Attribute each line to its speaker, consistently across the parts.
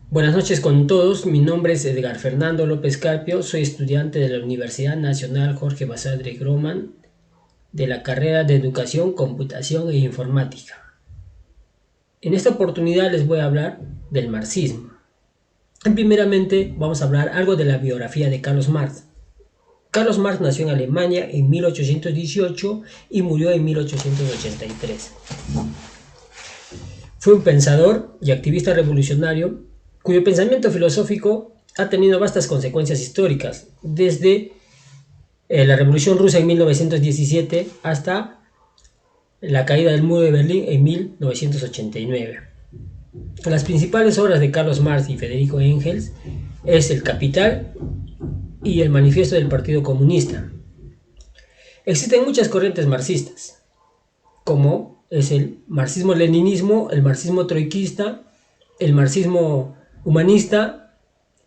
Speaker 1: Buenas noches con todos, mi nombre es Edgar Fernando López Carpio, soy estudiante de la Universidad Nacional Jorge Basadre Groman de la carrera de Educación, Computación e Informática. En esta oportunidad les voy a hablar del marxismo. Primeramente vamos a hablar algo de la biografía de Carlos Marx. Carlos Marx nació en Alemania en 1818 y murió en 1883. Fue un pensador y activista revolucionario cuyo pensamiento filosófico ha tenido vastas consecuencias históricas, desde la Revolución Rusa en 1917 hasta la caída del muro de Berlín en 1989. Las principales obras de Carlos Marx y Federico Engels es El Capital y El Manifiesto del Partido Comunista. Existen muchas corrientes marxistas, como es el marxismo-leninismo, el marxismo troiquista, el marxismo humanista,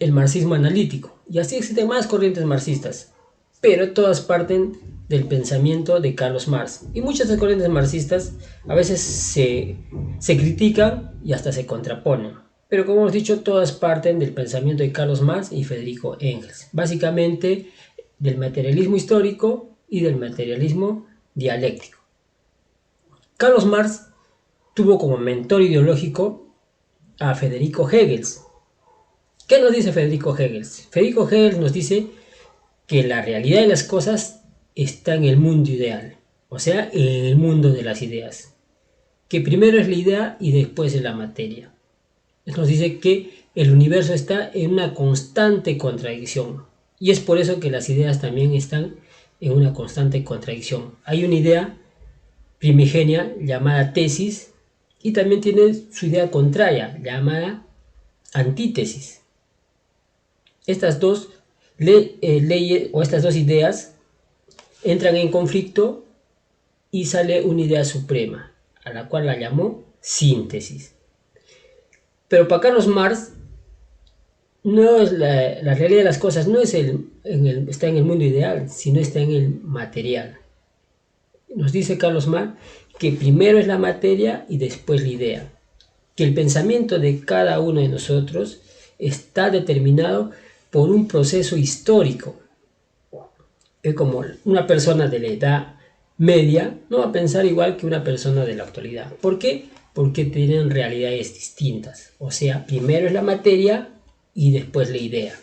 Speaker 1: el marxismo analítico, y así existen más corrientes marxistas, pero todas parten del pensamiento de Carlos Marx. Y muchas de las corrientes marxistas a veces se critican y hasta se contraponen. Pero como hemos dicho, todas parten del pensamiento de Carlos Marx y Federico Engels. Básicamente del materialismo histórico y del materialismo dialéctico. Carlos Marx tuvo como mentor ideológico a Federico Engels. ¿Qué nos dice Federico Engels? Federico Engels nos dice que la realidad de las cosas está en el mundo ideal, o sea, en el mundo de las ideas, que primero es la idea y después es la materia. Él nos dice que el universo está en una constante contradicción, y es por eso que las ideas también están en una constante contradicción. Hay una idea primigenia llamada tesis y también tiene su idea contraria llamada antítesis. Estas dos leyes o estas dos ideas entran en conflicto y sale una idea suprema, a la cual la llamó síntesis. Pero para Carlos Marx, no es la realidad de las cosas no es está en el mundo ideal, sino está en el material. Nos dice Carlos Marx que primero es la materia y después la idea, que el pensamiento de cada uno de nosotros está determinado por un proceso histórico. Es como una persona de la edad media no va a pensar igual que una persona de la actualidad. ¿Por qué? Porque tienen realidades distintas. O sea, primero es la materia y después la idea.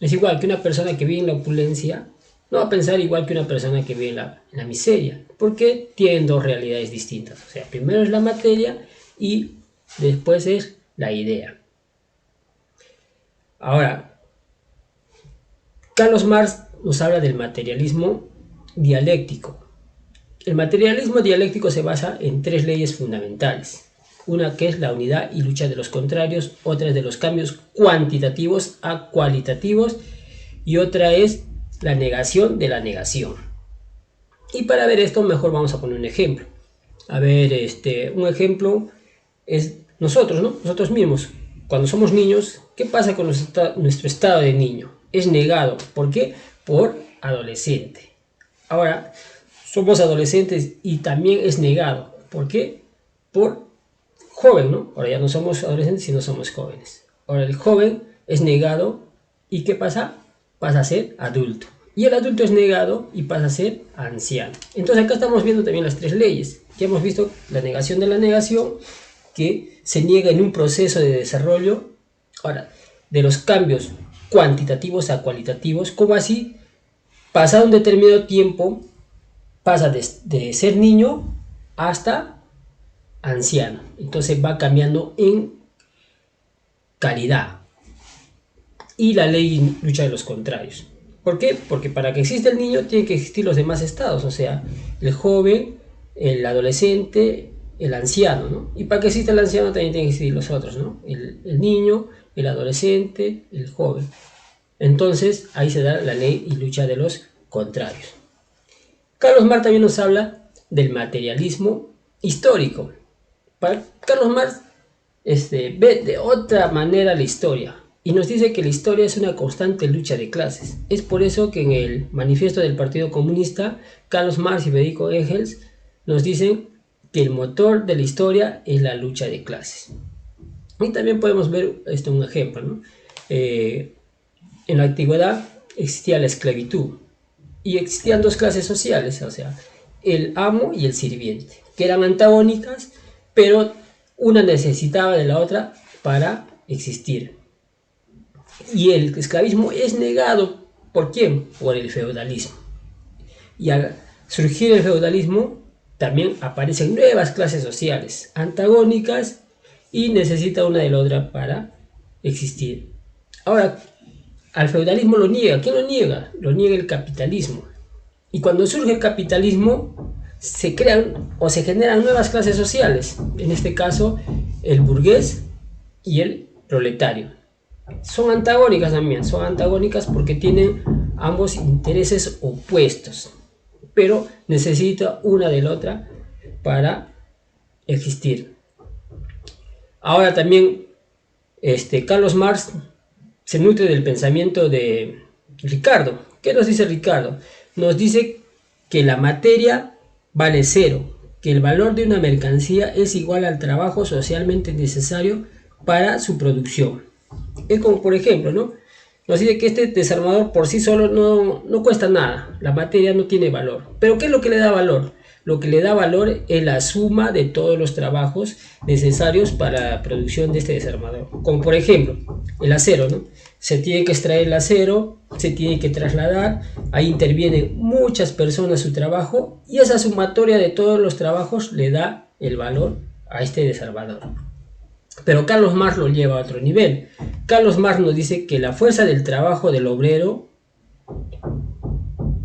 Speaker 1: Es igual que una persona que vive en la opulencia no va a pensar igual que una persona que vive en la miseria. Porque tienen dos realidades distintas. O sea, primero es la materia y después es la idea. Ahora, Carlos Marx nos habla del materialismo dialéctico. El materialismo dialéctico se basa en tres leyes fundamentales. Una que es la unidad y lucha de los contrarios, otra es de los cambios cuantitativos a cualitativos y otra es la negación de la negación. Y para ver esto mejor vamos a poner un ejemplo. A ver, un ejemplo es nosotros, ¿no? Nosotros mismos. Cuando somos niños, ¿qué pasa con nuestro estado de niño? Es negado. ¿Por qué? Por adolescente. Ahora, somos adolescentes y también es negado. ¿Por qué? Por joven, ¿no? Ahora ya no somos adolescentes, sino somos jóvenes. Ahora el joven es negado y ¿qué pasa? Pasa a ser adulto. Y el adulto es negado y pasa a ser anciano. Entonces acá estamos viendo también las tres leyes. Ya hemos visto la negación de la negación, que se niega en un proceso de desarrollo. Ahora, de los cambios cuantitativos a cualitativos, como así, pasado un determinado tiempo, pasa de ser niño hasta anciano. Entonces va cambiando en calidad. Y la ley lucha de los contrarios. ¿Por qué? Porque para que exista el niño tienen que existir los demás estados, o sea, el joven, el adolescente, el anciano, ¿no? Y para que exista el anciano también tienen que existir los otros, ¿no? El niño, el adolescente, el joven. Entonces ahí se da la ley y lucha de los contrarios. Carlos Marx también nos habla del materialismo histórico. Para Carlos Marx ve de otra manera la historia y nos dice que la historia es una constante lucha de clases. Es por eso que en el manifiesto del Partido Comunista, Carlos Marx y Federico Engels nos dicen que el motor de la historia es la lucha de clases. Y también podemos ver un ejemplo, ¿no? En la antigüedad existía la esclavitud y existían dos clases sociales, o sea, el amo y el sirviente, que eran antagónicas, pero una necesitaba de la otra para existir. Y el esclavismo es negado, ¿por quién? Por el feudalismo. Y al surgir el feudalismo, también aparecen nuevas clases sociales, antagónicas, y necesita una de la otra para existir. Ahora, al feudalismo lo niega. ¿Quién lo niega? Lo niega el capitalismo. Y cuando surge el capitalismo, se crean o se generan nuevas clases sociales. En este caso, el burgués y el proletario. Son antagónicas también, son antagónicas porque tienen ambos intereses opuestos, pero necesita una de la otra para existir. Ahora también Carlos Marx se nutre del pensamiento de Ricardo. ¿Qué nos dice Ricardo? Nos dice que la materia vale cero, que el valor de una mercancía es igual al trabajo socialmente necesario para su producción. Es como, por ejemplo, ¿no? Nos dice que este desarmador por sí solo no cuesta nada, la materia no tiene valor. Pero ¿qué es lo que le da valor? Lo que le da valor es la suma de todos los trabajos necesarios para la producción de este desarmador. Como por ejemplo, el acero, ¿no? Se tiene que extraer el acero, se tiene que trasladar, ahí intervienen muchas personas su trabajo y esa sumatoria de todos los trabajos le da el valor a este desarmador. Pero Carlos Marx lo lleva a otro nivel. Carlos Marx nos dice que la fuerza del trabajo del obrero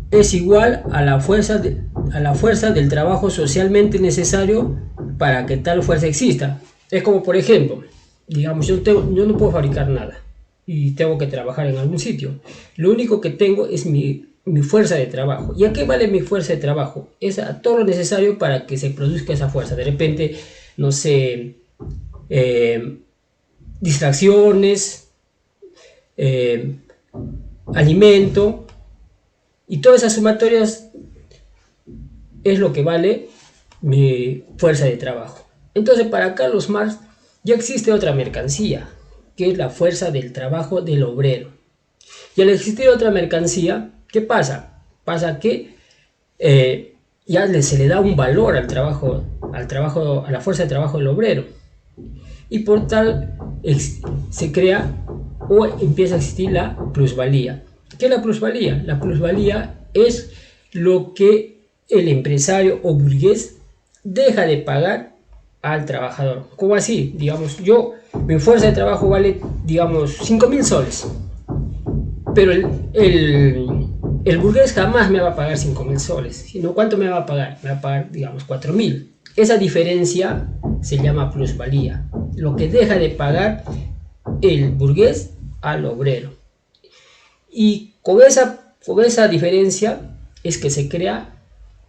Speaker 1: es igual a la fuerza del trabajo socialmente necesario para que tal fuerza exista. Es como, por ejemplo, digamos, yo no puedo fabricar nada y tengo que trabajar en algún sitio. Lo único que tengo es mi fuerza de trabajo. ¿Y a qué vale mi fuerza de trabajo? Es a todo lo necesario para que se produzca esa fuerza. De repente, no sé, distracciones, alimento, y todas esas sumatorias es lo que vale mi fuerza de trabajo. Entonces, para Carlos Marx ya existe otra mercancía, que es la fuerza del trabajo del obrero. Y al existir otra mercancía, ¿qué pasa? Pasa que ya se le da un valor al trabajo, a la fuerza de trabajo del obrero. Y por tal se crea o empieza a existir la plusvalía. ¿Qué es la plusvalía? La plusvalía es lo que el empresario o burgués deja de pagar al trabajador. ¿Cómo así? Digamos, mi fuerza de trabajo vale, digamos, 5.000 soles. Pero el burgués jamás me va a pagar 5.000 soles. Sino, ¿cuánto me va a pagar? Me va a pagar, digamos, 4.000. Esa diferencia se llama plusvalía. Lo que deja de pagar el burgués al obrero. Y con esa diferencia es que se crea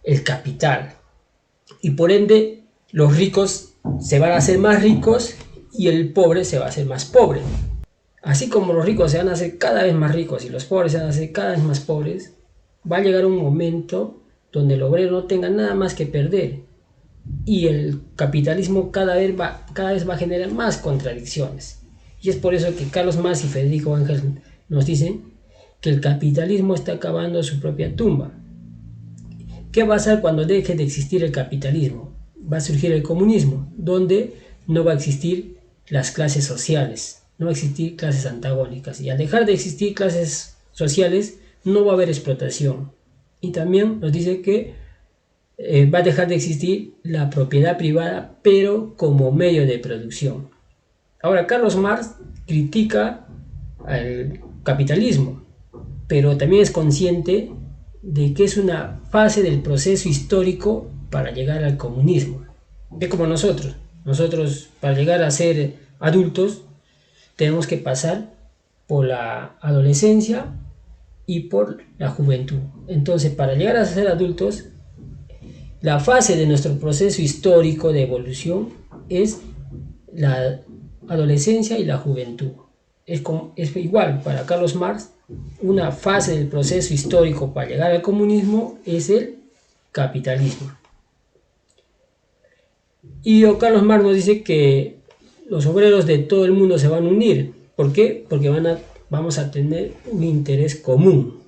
Speaker 1: el capital. Y por ende, los ricos se van a hacer más ricos y el pobre se va a hacer más pobre. Así como los ricos se van a hacer cada vez más ricos y los pobres se van a hacer cada vez más pobres, va a llegar un momento donde el obrero no tenga nada más que perder. Y el capitalismo cada vez va a generar más contradicciones. Y es por eso que Carlos Marx y Federico Engels nos dicen que el capitalismo está acabando su propia tumba. ¿Qué va a pasar cuando deje de existir el capitalismo? Va a surgir el comunismo, donde no va a existir las clases sociales, no va a existir clases antagónicas. Y al dejar de existir clases sociales, no va a haber explotación. Y también nos dice que va a dejar de existir la propiedad privada, pero como medio de producción. Ahora, Carlos Marx critica al capitalismo, pero también es consciente de que es una fase del proceso histórico para llegar al comunismo. Es como nosotros para llegar a ser adultos tenemos que pasar por la adolescencia y por la juventud. Entonces, para llegar a ser adultos, la fase de nuestro proceso histórico de evolución es la adolescencia y la juventud. Es igual para Carlos Marx, una fase del proceso histórico para llegar al comunismo es el capitalismo. Y Carlos Marx nos dice que los obreros de todo el mundo se van a unir. ¿Por qué? Porque vamos a tener un interés común.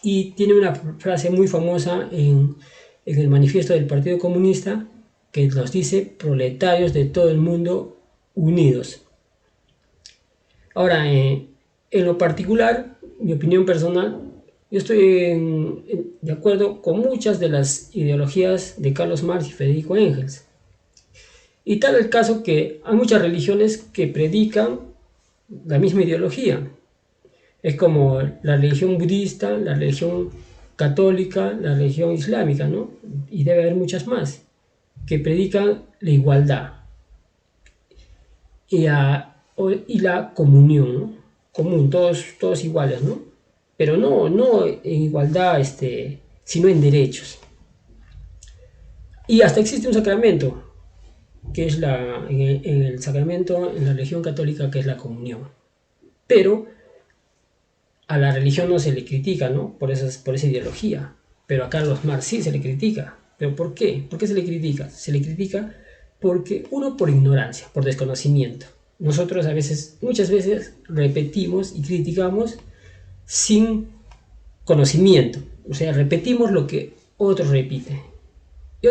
Speaker 1: Y tiene una frase muy famosa en el manifiesto del Partido Comunista que nos dice: proletarios de todo el mundo unidos. Ahora, en lo particular, mi opinión personal, yo estoy de acuerdo con muchas de las ideologías de Carlos Marx y Federico Engels. Y tal el caso que hay muchas religiones que predican la misma ideología. Es como la religión budista, la religión católica, la religión islámica, ¿no? Y debe haber muchas más, que predican la igualdad y la comunión, ¿no? Común, todos iguales, ¿no? Pero no en igualdad, sino en derechos. Y hasta existe un sacramento, que es en el sacramento en la religión católica, que es la comunión. Pero a la religión no se le critica, ¿no? Por esa ideología. Pero a Carlos Marx sí se le critica. ¿Pero por qué? ¿Por qué se le critica? Se le critica porque, uno, por ignorancia, por desconocimiento. Nosotros muchas veces repetimos y criticamos sin conocimiento. O sea, repetimos lo que otros repiten. Y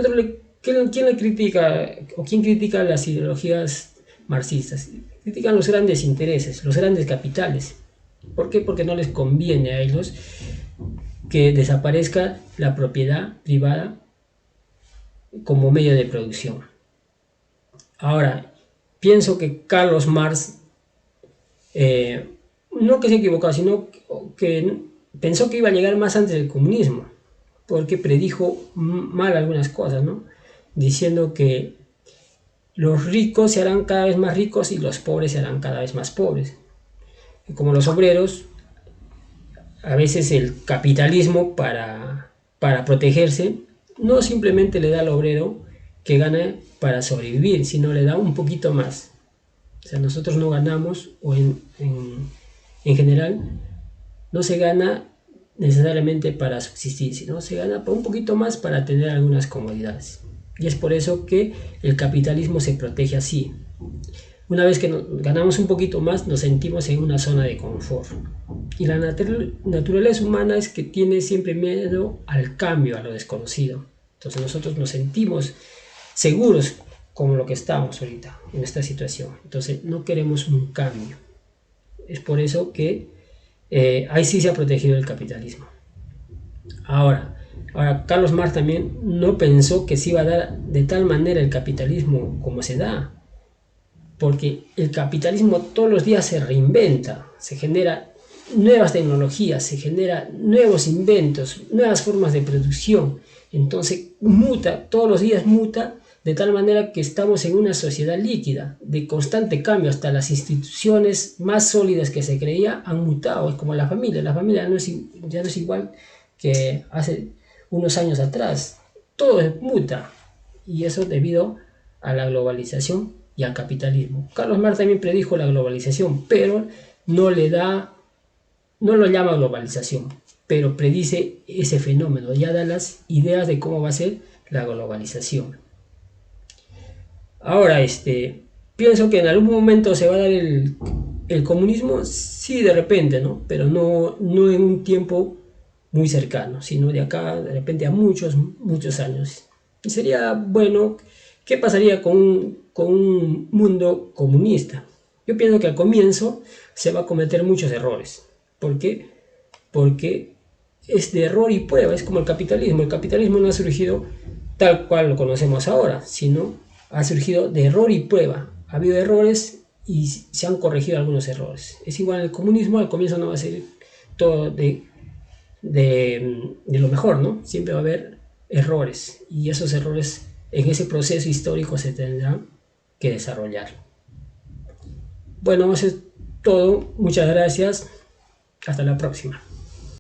Speaker 1: ¿quién le critica o quién critica las ideologías marxistas? Critican los grandes intereses, los grandes capitales. ¿Por qué? Porque no les conviene a ellos que desaparezca la propiedad privada como medio de producción. Ahora, pienso que Carlos Marx, no que se equivocó, sino que pensó que iba a llegar más antes del comunismo, porque predijo mal algunas cosas, ¿no? Diciendo que los ricos se harán cada vez más ricos y los pobres se harán cada vez más pobres. Y como los obreros, a veces el capitalismo para protegerse no simplemente le da al obrero que gana para sobrevivir, sino le da un poquito más. O sea, nosotros no ganamos, o en general, no se gana necesariamente para subsistir, sino se gana un poquito más para tener algunas comodidades. Y es por eso que el capitalismo se protege así. Una vez que ganamos un poquito más, nos sentimos en una zona de confort. Y la naturaleza humana es que tiene siempre miedo al cambio, a lo desconocido. Entonces nosotros nos sentimos seguros como lo que estamos ahorita, en esta situación. Entonces no queremos un cambio. Es por eso que ahí sí se ha protegido el capitalismo. Ahora, Carlos Marx también no pensó que se iba a dar de tal manera el capitalismo como se da. Porque el capitalismo todos los días se reinventa, se genera nuevas tecnologías, se genera nuevos inventos, nuevas formas de producción. Entonces todos los días muta, de tal manera que estamos en una sociedad líquida, de constante cambio. Hasta las instituciones más sólidas que se creía han mutado. Es como la familia ya no es igual que hace unos años atrás. Todo muta, y eso debido a la globalización y al capitalismo. Carlos Marx también predijo la globalización, pero no lo llama globalización, pero predice ese fenómeno, ya da las ideas de cómo va a ser la globalización. Ahora, pienso que en algún momento se va a dar el comunismo, sí, de repente, ¿no? Pero no en un tiempo muy cercano, sino de acá, de repente, a muchos años. Y sería bueno. ¿Qué pasaría con un mundo comunista? Yo pienso que al comienzo se va a cometer muchos errores. ¿Por qué? Porque es de error y prueba, es como el capitalismo. El capitalismo no ha surgido tal cual lo conocemos ahora, sino ha surgido de error y prueba. Ha habido errores y se han corregido algunos errores. Es igual el comunismo, al comienzo no va a ser todo de lo mejor, ¿no? Siempre va a haber errores, y esos errores en ese proceso histórico se tendrán que desarrollar. Bueno, eso es todo. Muchas gracias. Hasta la próxima.